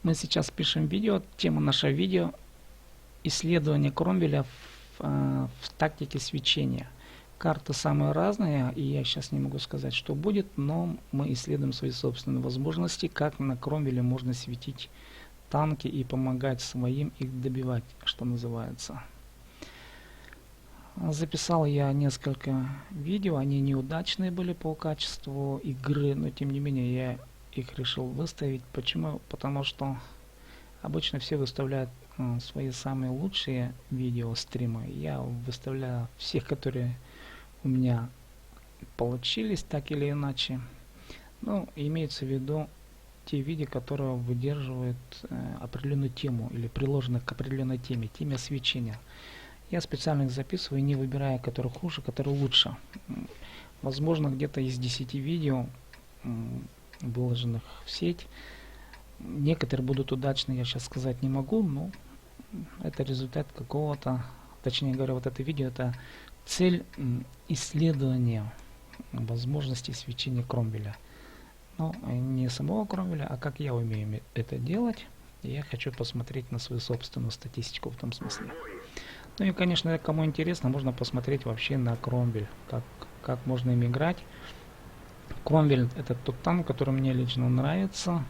Мы сейчас пишем видео. Тема нашего видео — исследование Кромвеля в тактике свечения. Карты самые разные, и я сейчас не могу сказать, что будет, но мы исследуем свои собственные возможности, как на Кромвеле можно светить танки и помогать своим их добивать, что называется. Записал я несколько видео, они неудачные были по качеству игры, но тем не менее я их решил выставить. Почему? Потому что обычно все выставляют свои самые лучшие видео, стримы. Я выставляю всех, которые у меня получились так или иначе. Ну, имеется в виду те видео, которые выдерживают определенную тему или приложены к определенной теме свечения. Я специально их записываю, не выбирая, который хуже, который лучше. Возможно, где-то из 10 видео, выложенных в сеть, некоторые будут удачны, я сейчас сказать не могу, но это результат какого-то, точнее говоря, вот это видео, это цель исследования возможностей свечения Кромвеля. Но не самого Кромвеля, а как я умею это делать. И я хочу посмотреть на свою собственную статистику в том смысле. Ну и, конечно, кому интересно, можно посмотреть вообще на Кромвель, как можно им играть. Кромвель — это тот танк, который мне лично нравится.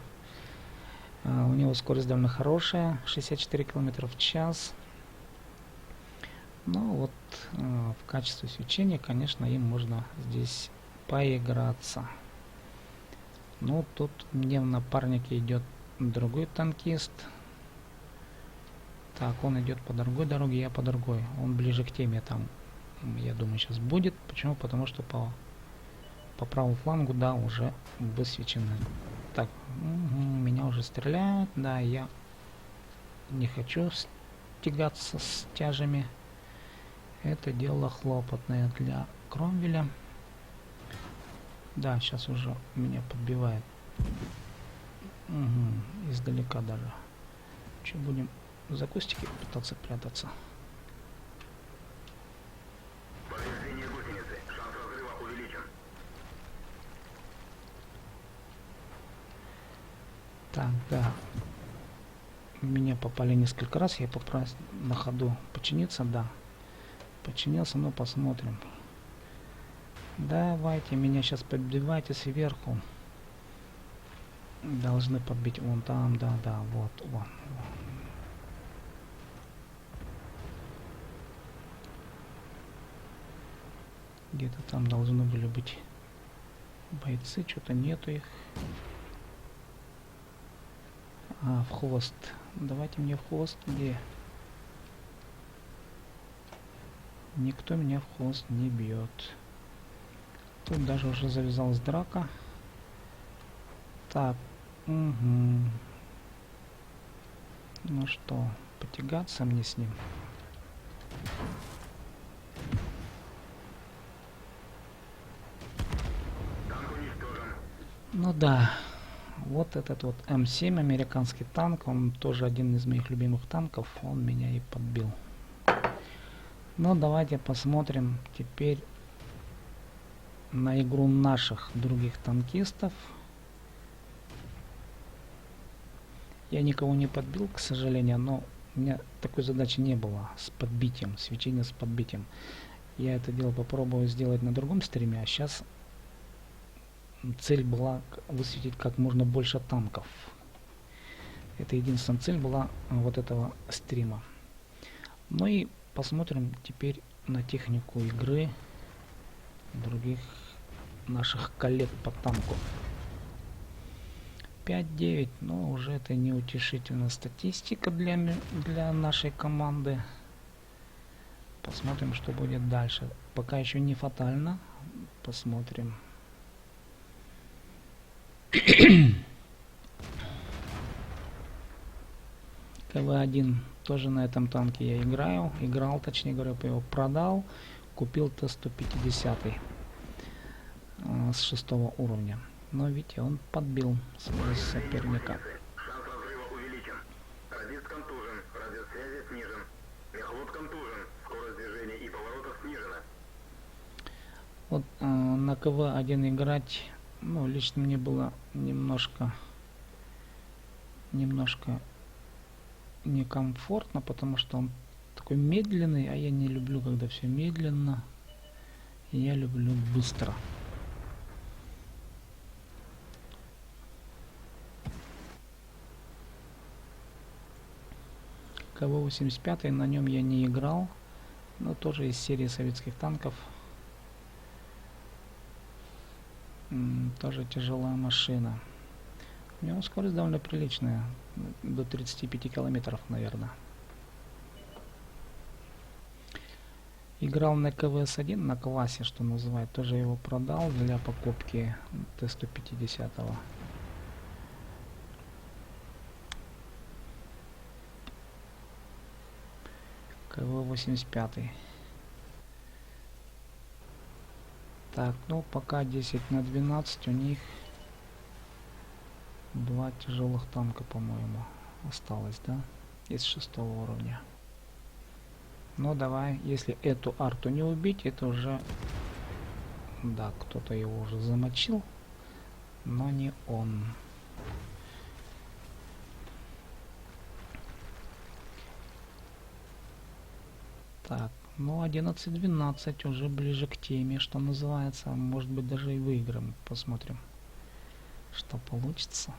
У него скорость довольно хорошая, 64 км в час. Ну вот в качестве свечения, конечно, им можно здесь поиграться. Ну тут мне в напарнике идет другой танкист. Так, он идет по другой дороге, я по другой. Он ближе к теме там, я думаю, сейчас будет. Почему? Потому что по правому флангу, да, уже высвечены. Так, меня уже стреляют. Да, я не хочу тягаться с тяжами. Это дело хлопотное для Кромвеля. Да, сейчас уже меня подбивает. Издалека даже. Что, будем за кустики пытаться прятаться? Повреждение гусеницы. Шанс разрыва увеличен. Так, да. Меня попали несколько раз. Я попросил на ходу починиться, да. Починился, но посмотрим. Давайте, меня сейчас подбивайте сверху. Должны подбить вон там, да, вот, вон. Где-то там должны были быть бойцы, что-то нету их. В хвост. Давайте мне в хвост, где? Никто меня в хвост не бьет. Тут даже уже завязалась драка. Так, Ну что, потягаться мне с ним? Танк уничтожен. Ну да, вот этот вот М7, американский танк, он тоже один из моих любимых танков, он меня и подбил. Ну давайте посмотрим теперь на игру наших других танкистов. Я никого не подбил, к сожалению, но у меня такой задачи не было с подбитием, свечение с подбитием. Я это дело попробую сделать на другом стриме, а сейчас цель была высветить как можно больше танков. Это единственная цель была вот этого стрима. Ну и посмотрим теперь на технику игры других наших коллег по танку. 5-9, но уже это неутешительная статистика для нашей команды. Посмотрим, что будет дальше. Пока еще не фатально. Посмотрим. КВ-1 тоже на этом танке я играл, точнее говоря, его продал, купил Т-150 с 6 уровня. Но видите, он подбил своего соперника. Шанс разрыва увеличен. Радист контужен. Радиус связи снижен. Мехвод контужен. Скорость движения и поворотов снижена. Вот на КВ-1 играть, ну, лично мне было немножко немножко некомфортно, потому что он такой медленный, а я не люблю, когда все медленно. Я люблю быстро. КВ-85, на нем я не играл, но тоже из серии советских танков. Тоже тяжелая машина. У него скорость довольно приличная, до 35 километров, наверное. Играл на КВС-1, на классе, что называют. Тоже его продал для покупки Т-150. КВ-85. Так, ну пока 10/12 у них 2 тяжелых танка, по-моему, осталось, да? Из 6-го уровня. Но давай, если эту арту не убить, это уже... Да, кто-то его уже замочил, но не он. Так, ну 11-12 уже ближе к теме, что называется. Может быть, даже и выиграем. Посмотрим, что получится.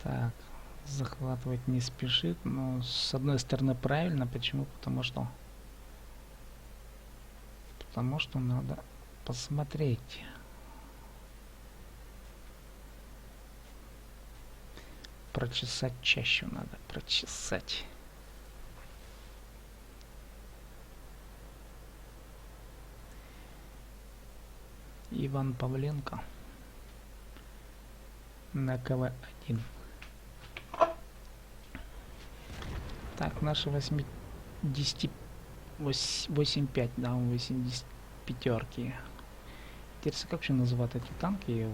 Так, захватывать не спешит, но с одной стороны правильно. Почему? Потому что надо посмотреть. Прочесать чаще надо, прочесать. Иван Павленко на КВ-1. Так, наши 8.5, да, 85-ки. Интересно, как еще называют эти танки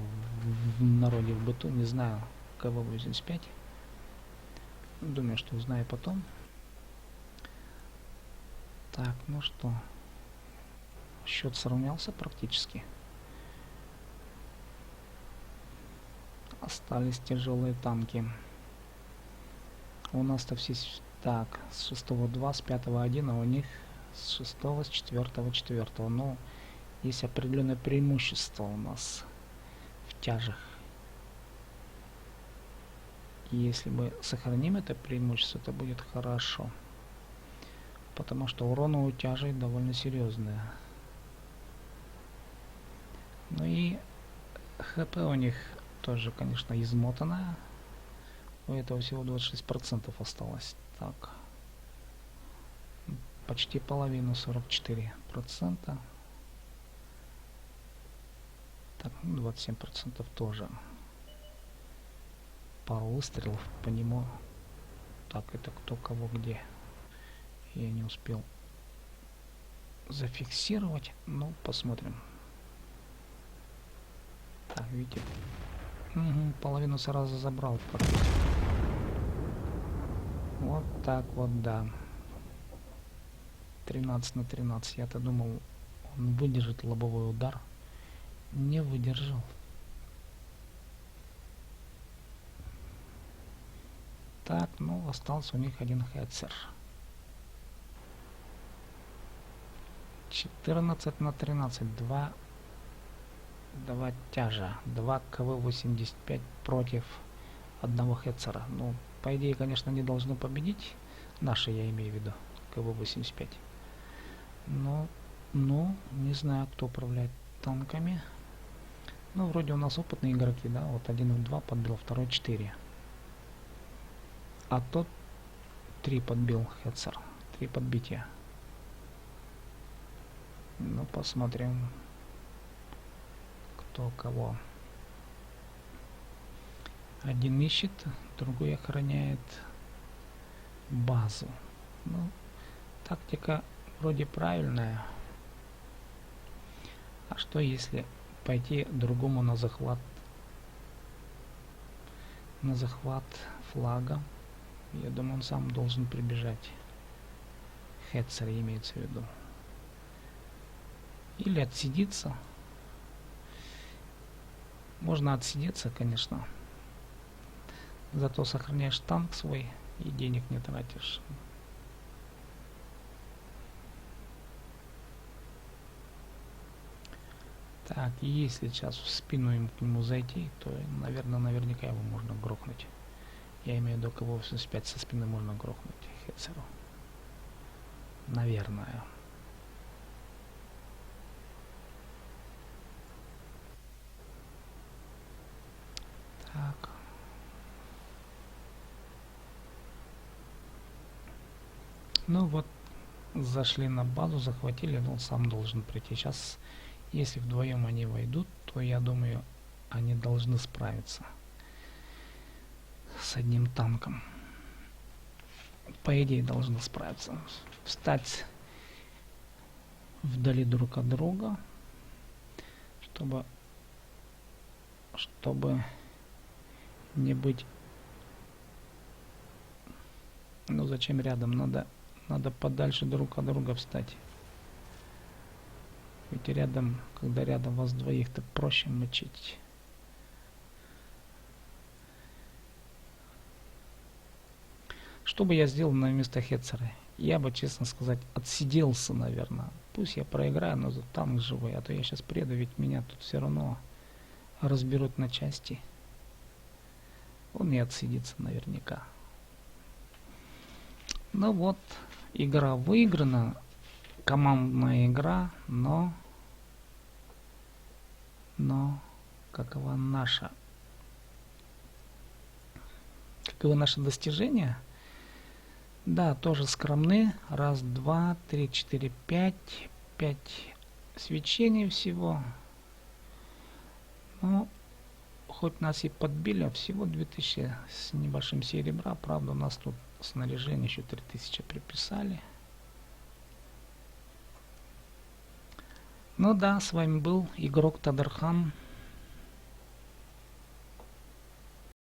в народе, в быту, не знаю. КВ-85. Думаю, что узнаю потом. Так, ну что, счет сравнялся практически. Остались тяжелые танки. У нас-то все... Так, с 6-го 2, с 5-го 1, а у них с 6-го, с 4-го 4. Но есть определенное преимущество у нас в тяжах. И если мы сохраним это преимущество, это будет хорошо. Потому что уроны у тяжей довольно серьезные. Ну и ХП у них тоже, конечно, измотанная. У этого всего 26% осталось. Так. Почти половину, 44%. Так, 27% тоже. Пару выстрелов по нему. Так, это кто кого где. Я не успел зафиксировать. Ну, посмотрим. Так, видите. Угу, половину сразу забрал. Вот так вот, да. 13/13. Я-то думал, он выдержит лобовой удар. Не выдержал. Так, ну, остался у них один Хетцер. 14/13. Два тяжа. 2 КВ-85 против одного Хетцера. Ну, по идее, конечно, не должны победить. Наши, я имею в виду. КВ-85. Но, не знаю, кто управляет танками. Ну, вроде у нас опытные игроки, да. Вот один в 2 подбил, второй 4. А тот 3 подбил Хетцер. 3 подбития. Ну, посмотрим, кто кого. Один ищет, другой охраняет базу. Ну, тактика вроде правильная. А что если пойти другому на захват? На захват флага? Я думаю, он сам должен прибежать. Хетцер имеется в виду. Или отсидится. Можно отсидеться, конечно. Зато сохраняешь танк свой и денег не тратишь. Так, если сейчас в спину им к нему зайти, то, наверное, наверняка его можно грохнуть. Я имею в виду, кого в 5 со спины можно грохнуть Хетцеру. Наверное. Так. Ну вот, зашли на базу, захватили, но он сам должен прийти. Сейчас, если вдвоем они войдут, то я думаю, они должны справиться с одним танком. По идее, должны справиться. Встать вдали друг от друга, чтобы не быть... Ну зачем рядом? Надо подальше друг от друга встать. Ведь рядом, когда рядом вас двоих, так проще мочить. Что бы я сделал на место Хетцера? Я бы, честно сказать, отсиделся, наверное. Пусть я проиграю, но танк живой, а то я сейчас приеду, ведь меня тут все равно разберут на части. Он не отсидится наверняка. Ну вот, игра выиграна, командная игра, но каково наше достижение? Да, тоже скромны. Раз, два, три, четыре, пять. 5 свечений всего. Ну, хоть нас и подбили, а всего 2000 с небольшим серебра. Правда, у нас тут снаряжение еще 3000 приписали. Ну да, с вами был игрок Тадархан.